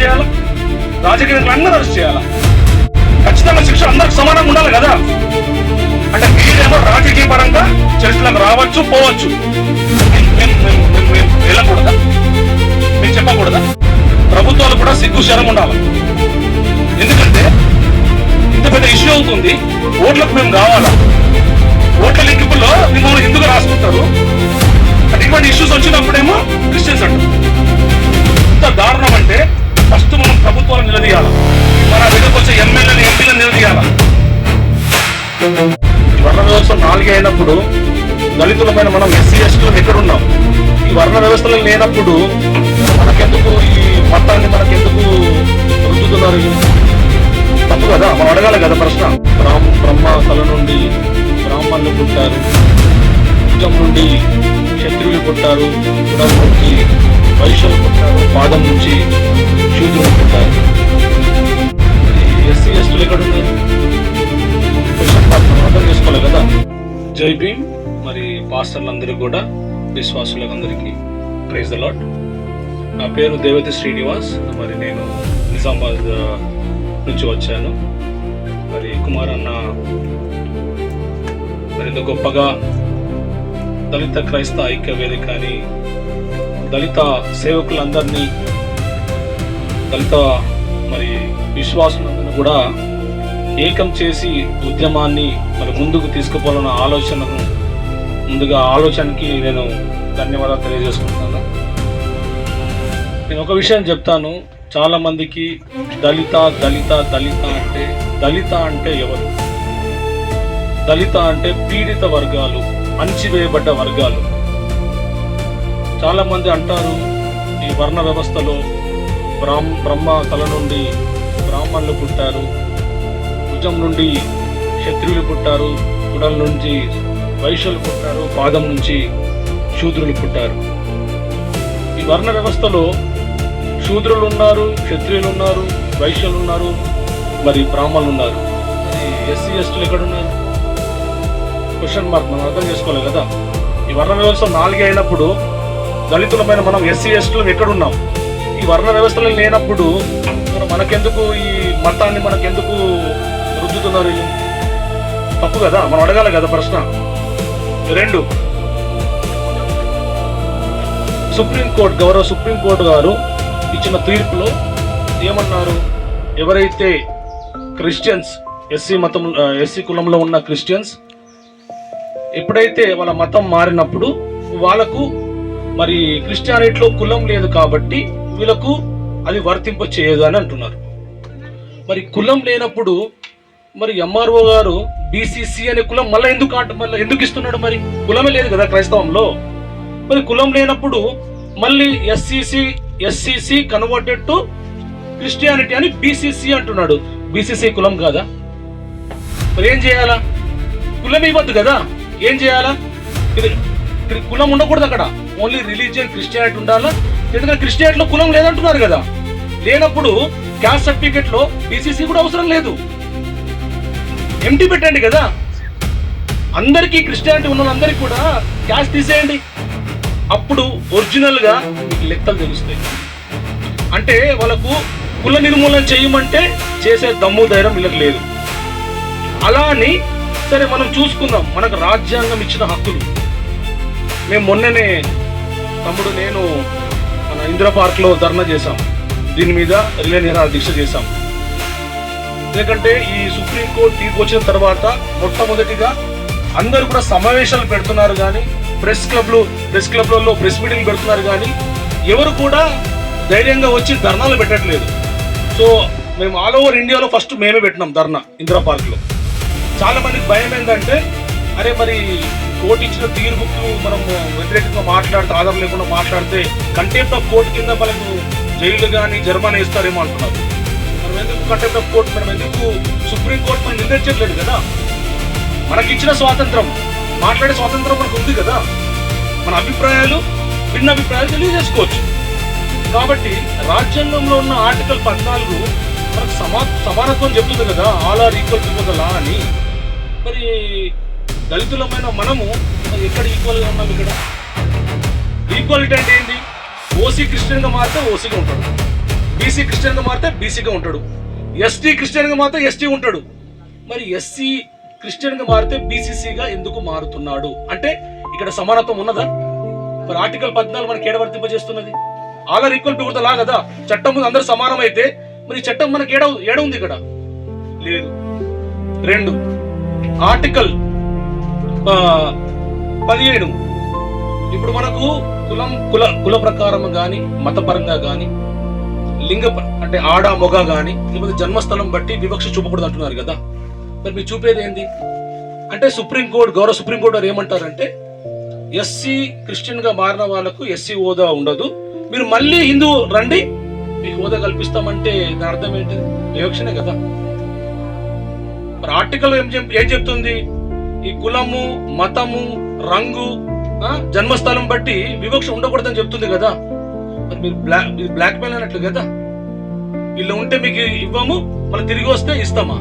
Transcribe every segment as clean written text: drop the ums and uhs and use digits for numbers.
చేయాలా? రాజకీయ నాయకులు అందరూ అరెస్ట్ చేయాలా? ఖచ్చితంగా శిక్ష అందరికి సమానంగా ఉండాలి కదా. అంటే మీరేమో రాజకీయ పరంగా చర్చలకు రావచ్చు పోవచ్చు, వెళ్ళకూడదా? మీరు చెప్పకూడదా? ప్రభుత్వాలు కూడా సిగ్గు శరం ఉండాలి. ఎందుకంటే ఇంత పెద్ద ఇష్యూ అవుతుంది, ఓట్లకు మేము కావాలా? ఓట్ల లెక్కింపులో మిమ్మల్ని హిందూగా రాసుకుంటారు. ఇటువంటి ఇష్యూస్ వచ్చినప్పుడేమో క్రిస్టియన్స్ అంటారు. ఇంత దారుణం అంటే ఫస్ట్ మనం ప్రభుత్వాలను నిలదీయాలి, మన దగ్గరకు వచ్చే ఎమ్మెల్యేలు ఎంపీలను నిలదీయాలి. వర్ణ వ్యవస్థ 4 అయినప్పుడు దళితులమైన మనం ఎస్సీ ఎస్టీలు ఎక్కడున్నాం? ఈ వర్ణ వ్యవస్థలు లేనప్పుడు మనకెందుకు ఈ మతాన్ని మనకెందుకు రుద్దుతున్నారు? తప్పు కదా, మనం అడగాలి కదా ప్రశ్న. బ్రహ్మ తల నుండి బ్రాహ్మణులు పుట్టారు, భుజం నుండి క్షత్రియులు పుట్టారు, గుణం నుంచి వైశ్యులు పుట్టారు, పాదం నుంచి శూద్రులు పుట్టారు. ఎస్సీ ఎస్టీలు ఎక్కడున్నారు? అర్థం చేసుకోవాలి కదా. జై భీమ్. మరి పాస్టర్లందరూ కూడా, విశ్వాసులకు అందరికీ ప్రైజ్ ద లార్డ్. నా పేరు దేవతి శ్రీనివాస్. మరి నేను నిజామాబాద్ నుంచి వచ్చాను. మరి కుమార్ అన్న మరి ఇంత గొప్పగా దళిత క్రైస్తవ ఐక్య వేదిక అని దళిత సేవకులందరినీ, దళిత మరి విశ్వాసులందరినీ కూడా ఏకం చేసి ఉద్యమాన్ని మరి ముందుకు తీసుకుపోవాలన్న ఆలోచనకి నేను ధన్యవాదాలు తెలియజేసుకుంటున్నాను. నేను ఒక విషయం చెప్తాను. చాలా మందికి దళిత అంటే ఎవరు? దళిత అంటే పీడిత వర్గాలు, అణచివేయబడ్డ వర్గాలు. చాలా మంది అంటారు ఈ వర్ణ వ్యవస్థలో బ్రహ్మ తల నుండి బ్రాహ్మణులు పుట్టారు, భుజం నుండి క్షత్రియులు పుట్టారు, గుడల నుంచి వైశ్యులు పుట్టారు, పాదం నుంచి శూద్రులు పుట్టారు. ఈ వర్ణ వ్యవస్థలో శూద్రులు ఉన్నారు, క్షత్రియులు ఉన్నారు, వైశ్యులు ఉన్నారు, మరి బ్రాహ్మణులు ఉన్నారు. మరి ఎస్సీ ఎస్టీలు ఎక్కడున్నారు? Question mark. మనం అర్థం చేసుకోవాలి కదా. ఈ వర్ణ వ్యవస్థ 4 అయినప్పుడు దళితులమైన మనం ఎస్సీ ఎస్టీలు ఎక్కడున్నాం? ఈ వర్ణ వ్యవస్థలు లేనప్పుడు మనకెందుకు ఈ మతాన్ని మనకెందుకు రుద్దుతున్నారు? తప్పు కదా, మనం అడగాలి కదా ప్రశ్న. 2, గౌరవ సుప్రీంకోర్టు గారు ఇచ్చిన తీర్పులో ఏమన్నారు? ఎవరైతే క్రిస్టియన్స్, ఎస్సీ కులంలో ఉన్న క్రిస్టియన్స్ ఎప్పుడైతే వాళ్ళ మతం మారినప్పుడు వాళ్ళకు మరి క్రిస్టియానిటీలో కులం లేదు కాబట్టి వీళ్ళకు అది వర్తింప చేయదు అని అంటున్నారు. మరి కులం లేనప్పుడు మరి ఎంఆర్ఓ గారు బీసీసీ అనే కులం మళ్ళీ ఎందుకు ఇస్తున్నాడు? మరి కులమే లేదు కదా క్రైస్తవంలో. మరి కులం లేనప్పుడు మళ్ళీ ఎస్సీసీ కన్వర్టెడ్ టు క్రిస్టియానిటీ అని బీసీసీ అంటున్నాడు. బీసీసీ కులం కాదా? మరి ఏం చేయాలా? కులం ఇవ్వద్దు కదా, ఏం చేయాలా? కులం ఉండకూడదు అక్కడ, ఓన్లీ రిలీజియన్ క్రిస్టియానిటీ ఉండాలా. ఎందుకంటే క్రిస్టియానిటీలో కులం లేదంటున్నారు కదా. లేనప్పుడు క్యాస్ట్ సర్టిఫికేట్ లో బీసీసీ కూడా అవసరం లేదు, ఎంటీ పెట్టండి కదా. అందరికీ క్రిస్టియానిటీ ఉన్న వాళ్ళందరికీ కూడా క్యాస్ట్ తీసేయండి. అప్పుడు ఒరిజినల్ గా మీకు లెక్కలు తెలుస్తాయి. అంటే వాళ్ళకు కుల నిర్మూలన చేయమంటే చేసే దమ్ము ధైర్యం వీళ్ళకి లేదు. అలా అని సరే మనం చూసుకుందాం, మనకు రాజ్యాంగం ఇచ్చిన హక్కులు. మేము మొన్ననే తమ్ముడు నేను మన ఇందిరా పార్క్ లో ధర్నా చేశాం, దీని మీద రిలే నిరాహార దీక్ష చేశాం. ఎందుకంటే ఈ సుప్రీంకోర్టు తీర్పు వచ్చిన తర్వాత మొట్టమొదటిగా అందరూ కూడా సమావేశాలు పెడుతున్నారు, కానీ ప్రెస్ క్లబ్లలో ప్రెస్ మీటింగ్ పెడుతున్నారు, కానీ ఎవరు కూడా ధైర్యంగా వచ్చి ధర్నాలు పెట్టట్లేదు. సో మేము ఆల్ ఓవర్ ఇండియాలో ఫస్ట్ మేమే పెట్టినాం ధర్నా ఇందిరా పార్క్లో. చాలా మందికి భయం ఏంటంటే, అరే మరి కోర్టు ఇచ్చిన తీర్పుకు మనం వ్యతిరేకంగా మాట్లాడితే, ఆధారం లేకుండా మాట్లాడితే కంటెంప్ట్ ఆఫ్ కోర్టు కింద మనకు జైలు కానీ జరిమానా ఇస్తారేమో అంటున్నారు. మనం ఎందుకు కంటెంప్ట్ ఆఫ్ కోర్టు, మనం ఎందుకు సుప్రీంకోర్టు మనం నిందించట్లేదు కదా. మనకి ఇచ్చిన స్వాతంత్రం, మాట్లాడే స్వాతంత్రం మనకు ఉంది కదా. మన అభిప్రాయాలు, భిన్న అభిప్రాయాలు తెలియజేసుకోవచ్చు. కాబట్టి రాజ్యాంగంలో ఉన్న ఆర్టికల్ 14 మనకు సమానత్వం చెప్తుంది కదా, all are equal before the law అని. మరి దళితులమైన మనము ఎక్కడ ఈక్వల్గా ఉన్నాం? ఇక్కడ ఈక్వాలిటీ అంటే ఏంటి? ఓసీ క్రిస్టియన్గా మారితే ఓసీగా ఉంటాడు, బీసీ క్రిస్టియన్గా మారితే బీసీగా ఉంటాడు, ఎస్టీ క్రిస్టియన్గా మారితే ఎస్టీ ఉంటాడు. మరి ఎస్సీ క్రిస్టియన్గా మారితే బీసీసీగా ఎందుకు మారుతున్నాడు అంటే ఇక్కడ సమానత్వం ఉన్నదా? మరి ఆర్టికల్ 14 మనకి ఏడ వర్తింపజేస్తున్నది? All are equal before the law కదా. చట్టం ముందు అందరూ సమానం అయితే మరి ఈ చట్టం మనకి ఏడ ఉంది? ఇక్కడ లేదు. 2 ఆర్టికల్ 17 ఇప్పుడు మనకు కుల ప్రకారం కానీ మతపరంగా కానీ లింగ అంటే ఆడ మొగ కానీ లేకపోతే జన్మస్థలం బట్టి వివక్ష చూపకూడదు అంటున్నారు కదా. మరి మీరు చూపేది ఏంది అంటే గౌరవ సుప్రీంకోర్టు వారు ఏమంటారంటే ఎస్సీ క్రిస్టియన్ గా మారిన వాళ్ళకు ఎస్సీ హోదా ఉండదు, మీరు మళ్ళీ హిందూ రండి మీకు హోదా కల్పిస్తామంటే దాని అర్థం ఏంటి? వివక్షనే కదా. మరి ఆర్టికల్ ఏం చెప్తుంది? ఈ కులము మతము రంగు జన్మస్థలం బట్టి వివక్ష ఉండకూడదని చెప్తుంది కదా. మరి మీరు బ్లాక్ మెయిల్ అన్నట్లు కదా. వీళ్ళు ఉంటే మీకు ఇవ్వము, మళ్ళీ తిరిగి వస్తే ఇస్తామా?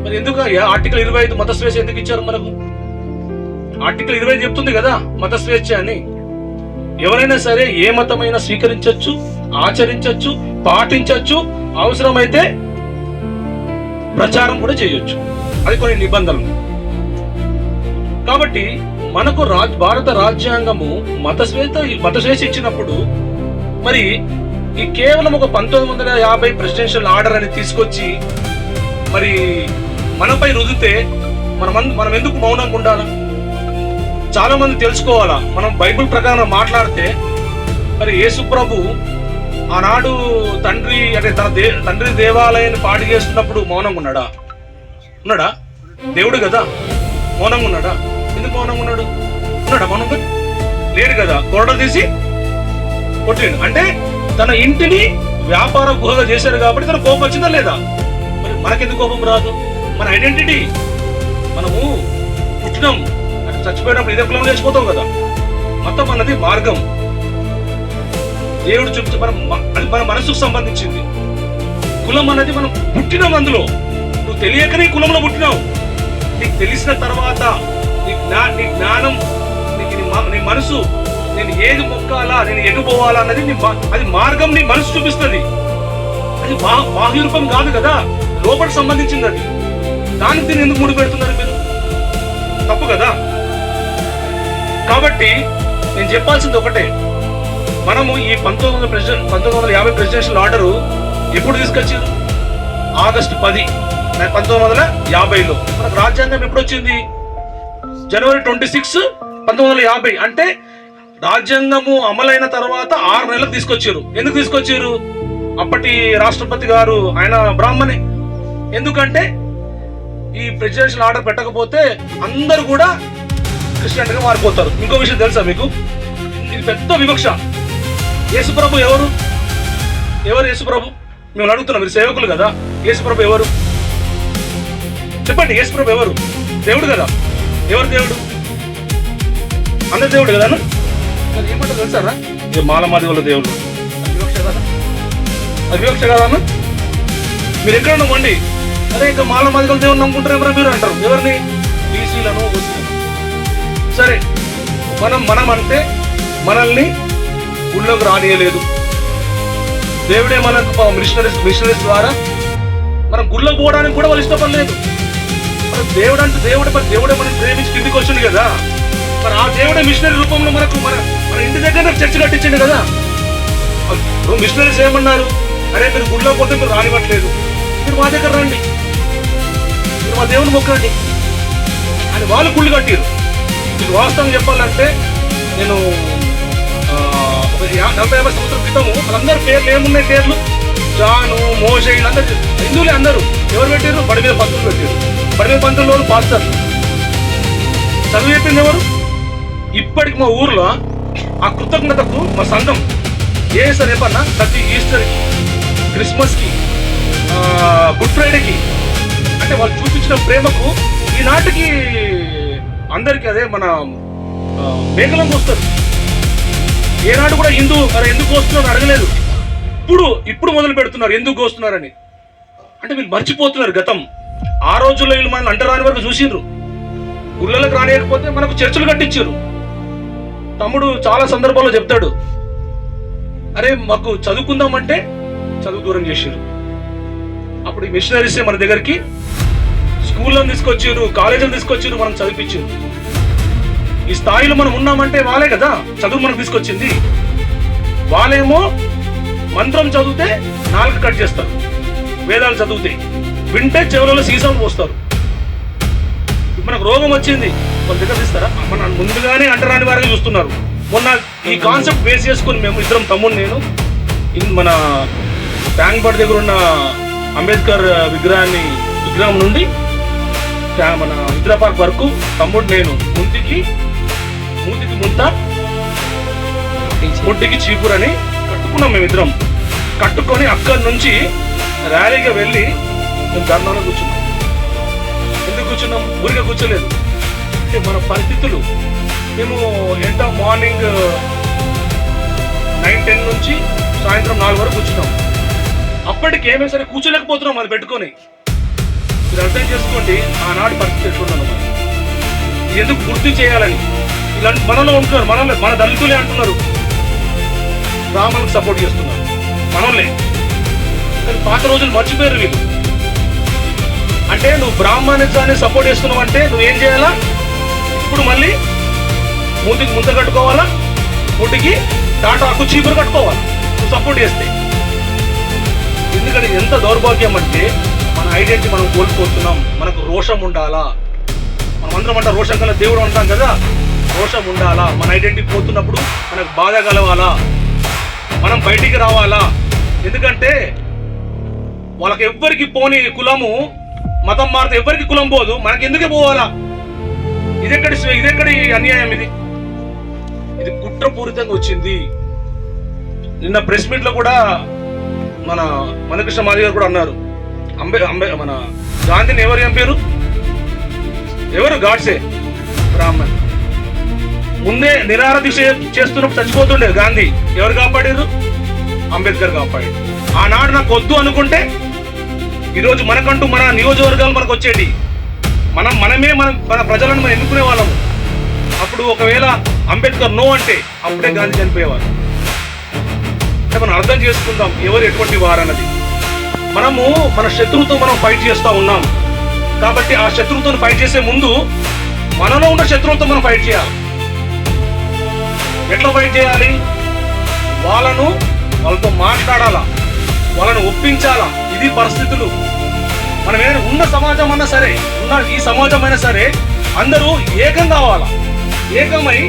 మరి ఎందుకు ఆర్టికల్ 25 మత స్వేచ్ఛ ఎందుకు ఇచ్చారు మనకు? ఆర్టికల్ 25 చెప్తుంది కదా మత స్వేచ్ఛ అని. ఎవరైనా సరే ఏ మతమైనా స్వీకరించవచ్చు, ఆచరించవచ్చు, పాటించవచ్చు, అవసరమైతే ప్రచారం కూడా చేయొచ్చు. అది కొన్ని నిబంధనలు. కాబట్టి మనకు భారత రాజ్యాంగము మత స్వేచ్ఛ ఇచ్చినప్పుడు మరి ఈ కేవలం ఒక 1950 ప్రెసిడెన్షియల్ ఆర్డర్ అని తీసుకొచ్చి మరి మనపై రుదితే మనం ఎందుకు మౌనంగా ఉండాలా? చాలా మంది తెలుసుకోవాలా. మనం బైబిల్ ప్రకారం మాట్లాడితే మరి యేసు ప్రభు ఆనాడు తండ్రి అంటే తండ్రి దేవాలయాన్ని పాడి చేస్తున్నప్పుడు మౌనంగా ఉన్నాడా? దేవుడు కదా, మౌనంగా ఉన్నాడా? ఎందుకు మౌనంగా ఉన్నాడా? మౌనంగా లేడు కదా. కొరడ తీసి కొట్టిండు అంటే తన ఇంటిని వ్యాపార గుహగా చేశారు కాబట్టి తన కోపం వచ్చిందా లేదా? మరి మనకెందుకు కోపం రాదు? మన ఐడెంటిటీ, మనము పుట్టినాం అంటే చచ్చిపోయినప్పుడు ఇదే కులం లేచిపోతాం కదా. మతం అన్నది మార్గం, దేవుడు చూపించే అది మన మనసుకు సంబంధించింది. కులం అన్నది మనం పుట్టినాం అందులో. నువ్వు తెలియకనే కులంలో పుట్టినావు. నీకు తెలిసిన తర్వాత నీ జ్ఞానం, నీ మనసు, నేను ఏది మొక్కాలా, నేను ఎటు పోవాలా అన్నది అది మార్గం నీ మనసు చూపిస్తుంది. అది బాహ్య రూపం కాదు కదా, లోపలికి సంబంధించింది అది. దానికి దీన్ని ఎందుకు ముడి పెడుతున్నారు మీరు? తప్పు కదా. కాబట్టి నేను చెప్పాల్సింది ఒకటే, మనము ఈ 1950 ప్రెసిడెన్షియల్ ఆర్డర్ ఎప్పుడు తీసుకొచ్చారు? ఆగస్టు 10, 1950లో. మనకు రాజ్యాంగం ఎప్పుడు వచ్చింది? జనవరి 26, 1950. అంటే రాజ్యాంగము అమలైన తర్వాత 6 నెలలకు తీసుకొచ్చారు. ఎందుకు తీసుకొచ్చారు? అప్పటి రాష్ట్రపతి గారు ఆయన బ్రాహ్మణే. ఎందుకంటే ఈ ప్రెసిడెన్షియల్ ఆర్డర్ పెట్టకపోతే అందరూ కూడా క్రిస్టియన్ గా మారిపోతారు. ఇంకో విషయం తెలుసా మీకు? ఇది పెద్ద వివక్ష. యేసుప్రభు ఎవరు? యేసుప్రభు? మేము అడుగుతున్నాం, మీరు సేవకులు కదా. యేసుప్రభు ఎవరు చెప్పండి? యేసుప్రభు ఎవరు? దేవుడు కదా. ఎవరు దేవుడు? అందరు దేవుడు కదా. ఏమంటారు తెలుసారా? ఇది మాలమాది వాళ్ళ దేవుడు. అది వివక్ష కదా అన్న. మీరు ఎక్కడన్నా వండి అరే ఇంకా మాలమాది వాళ్ళ దేవుడు నమ్ముకుంటారు ఎవరు మీరు అంటారు. ఎవరిని? బీసీలను. సరే, మనం అంటే మనల్ని గుళ్ళోకి రానియలేదు దేవుడే. మనకు మిషనరీస్ ద్వారా మనం గుళ్ళోకి పోవడానికి కూడా వాళ్ళు ఇష్టపడలేదు. మరి దేవుడే మనం ప్రేమించి కిందికి వచ్చింది కదా. మరి ఆ దేవుడే మిషనరీ రూపంలో మన ఇంటి దగ్గర చర్చ కట్టించండి కదా. మిషనరీస్ ఏమన్నారు? అరే మీరు గుళ్ళో పోతే మీరు రానివ్వట్లేదు, మీరు మా దగ్గర రండి, మీరు మా దేవుని మొక్కండి అని వాళ్ళు గుళ్ళు కట్టారు. మీకు వాస్తవం చెప్పాలంటే నేను 40-50 సంవత్సరాల క్రితము వాళ్ళందరూ పేర్లు ఏమున్నాయి? పేర్లు జాను, మోషే, వీళ్ళందరూ హిందువులే అందరూ. ఎవరు పెట్టారు? బడి మీద పంతులు పెట్టారు. బడి మీద పంతులు పాస్టర్లు. చదువు చెప్పింది ఎవరు? ఇప్పటికి మా ఊర్లో ఆ కృతజ్ఞతకు మా సంఘం ఏ సార్ రేపన్నా ప్రతి ఈస్టర్కి, క్రిస్మస్కి, గుడ్ ఫ్రైడేకి అంటే వాళ్ళు చూపించిన ప్రేమకు ఈనాటికి అందరికీ అదే మన మేకలంగా వస్తారు. ఏనాడు కూడా ఎందుకు వస్తున్నారు అడగలేదు. ఇప్పుడు మొదలు పెడుతున్నారు ఎందుకు వస్తున్నారని. అంటే వీళ్ళు మర్చిపోతున్నారు గతం. ఆ రోజుల్లో వీళ్ళు మనల్ని అంటరాని వరకు చూసిండ్రు. గుళ్ళలకు రానియకపోతే మనకు చర్చలు కట్టించారు. తమ్ముడు చాలా సందర్భాల్లో చెప్తాడు, అరే మాకు చదువుకుందామంటే చదువు దూరం చేసారు. అప్పుడు ఈ మిషనరీసే మన దగ్గరికి స్కూళ్ళని తీసుకొచ్చారు, కాలేజీలు తీసుకొచ్చారు, మనం చదివించారు. ఈ స్థాయిలో మనం ఉన్నామంటే వాళ్ళే కదా చదువు మనకు తీసుకొచ్చింది. వాళ్ళేమో మంత్రం చదివితే నాలుగు కట్ చేస్తారు, వేదాలు చదివితే వింటే చెవులలో సీసాలు పోస్తారు. మనకు రోగం వచ్చింది, వాళ్ళ దగ్గర తీస్తారా? మన ముందుగానే అంటరాని వారిగా చూస్తున్నారు. మొన్న ఈ కాన్సెప్ట్ బేస్ చేసుకుని మేము ఇద్దరం, తమ్ముడు నేను, మన ట్యాంక్బండ్ దగ్గర ఉన్న అంబేద్కర్ విగ్రహం నుండి మన ఇందిరా పార్క్ వరకు తమ్ముడు నేను మూతికి ముంత ముడ్డికి చీపురని కట్టుకున్నాం. మేమిద్దరం కట్టుకొని అక్కడి నుంచి ర్యాలీగా వెళ్ళి మేము ధర్నాలో కూర్చున్నాం. ఎందుకు కూర్చున్నాం? ఊరిగా కూర్చోలేదు. అంటే మన పరిస్థితులు, మేము మార్నింగ్ 9-10 నుంచి సాయంత్రం 4 వరకు కూర్చున్నాం. అప్పటికి ఏమైనా సరే కూర్చోలేకపోతున్నాం అది పెట్టుకొని. మీరు అర్థం చేసుకోండి ఆనాటి పరిస్థితి ఎట్లున్నాను. ఎందుకు గుర్తు చేయాలని ఇలాంటి మనలో ఉంటున్నారు, మన దళితులే అంటున్నారు, బ్రాహ్మణులకు సపోర్ట్ చేస్తున్నారు మనోళ్ళే. కానీ పాత రోజులు మర్చిపోయారు వీళ్ళు. అంటే నువ్వు బ్రాహ్మణిజాన్ని సపోర్ట్ చేస్తున్నావు అంటే నువ్వేం చేయాలా? ఇప్పుడు మళ్ళీ మూతికి ముంత కట్టుకోవాలా, ముట్టికి టాటాకు చీపురు కట్టుకోవాలా నువ్వు సపోర్ట్ చేస్తే. ఎందుకంటే ఎంత దౌర్భాగ్యం అంటే మన ఐడెంటిటీ మనం కోల్పోతున్నాం. మనకు రోషం ఉండాలా. మనం అందరం అంటాం రోషం కల్లా దేవుడు అంటాం కదా, రోషం ఉండాలా. మన ఐడెంటిటీ పోతున్నప్పుడు మనకు బాధ కలవాలా, మనం బయటికి రావాలా. ఎందుకంటే వాళ్ళకి ఎవ్వరికి పోని కులము, మతం మారితే ఎవరికి కులం పోదు, మనకి ఎందుకే పోవాలా? ఇదెక్కడి అన్యాయం? ఇది కుట్రపూరితంగా వచ్చింది. నిన్న ప్రెస్ మీట్ లో కూడా మన మణికృష్ణ మాది గారు కూడా అన్నారు, మన గాంధీని ఎవరు చంపారు? ఎవరు? గాడ్సే, బ్రాహ్మణ్. ముందే నిరాహార దీక్ష చేస్తున్నప్పుడు చచ్చిపోతుండే గాంధీ. ఎవరు కాపాడారు? అంబేద్కర్ కాపాడారు. ఆనాడు నాకు వద్దు అనుకుంటే ఈరోజు మనకంటూ మన నియోజకవర్గాలు మనకు వచ్చేటి. మనమే మన ప్రజలను మనం ఎన్నుకునే వాళ్ళము. అప్పుడు ఒకవేళ అంబేద్కర్ నో అంటే అప్పుడే గాంధీ చనిపోయేవారు. అంటే మనం అర్థం చేసుకుందాం ఎవరు ఎటువంటి వారన్నది. మనము మన శత్రువుతో మనం ఫైట్ చేస్తూ ఉన్నాం. కాబట్టి ఆ శత్రువుతో ఫైట్ చేసే ముందు మనలో ఉన్న శత్రువుతో మనం ఫైట్ చేయాలి. ఎట్లా ఫైట్ చేయాలి? వాళ్ళతో మాట్లాడాలా, వాళ్ళని ఒప్పించాలా. ఇది పరిస్థితులు. మనం ఏదైనా ఉన్న సమాజం అన్నా సరే, ఈ సమాజం అయినా సరే అందరూ ఏకం కావాలా. ఏకమై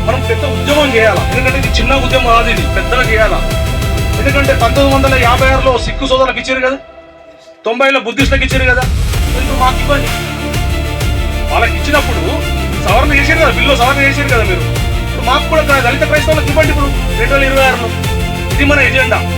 మనం పెద్ద ఉద్యమం చేయాలా. ఎందుకంటే ఇది చిన్న ఉద్యమం కాదు, ఇది పెద్దగా చేయాలా. ఎందుకంటే 1956లో సిక్కు సోదరులకు ఇచ్చారు కదా, 90లో బుద్ధిస్టులకు ఇచ్చారు కదా, ఎందుకు మాకు ఇవ్వండి? వాళ్ళకి ఇచ్చినప్పుడు సవరణ చేశారు కదా, బిల్లు సవరణ చేశారు కదా మీరు. ఇప్పుడు మాకు కూడా దళిత క్రైస్తవులకు ఇవ్వండి ఇప్పుడు 2026లో. ఇది మన ఎజెండా.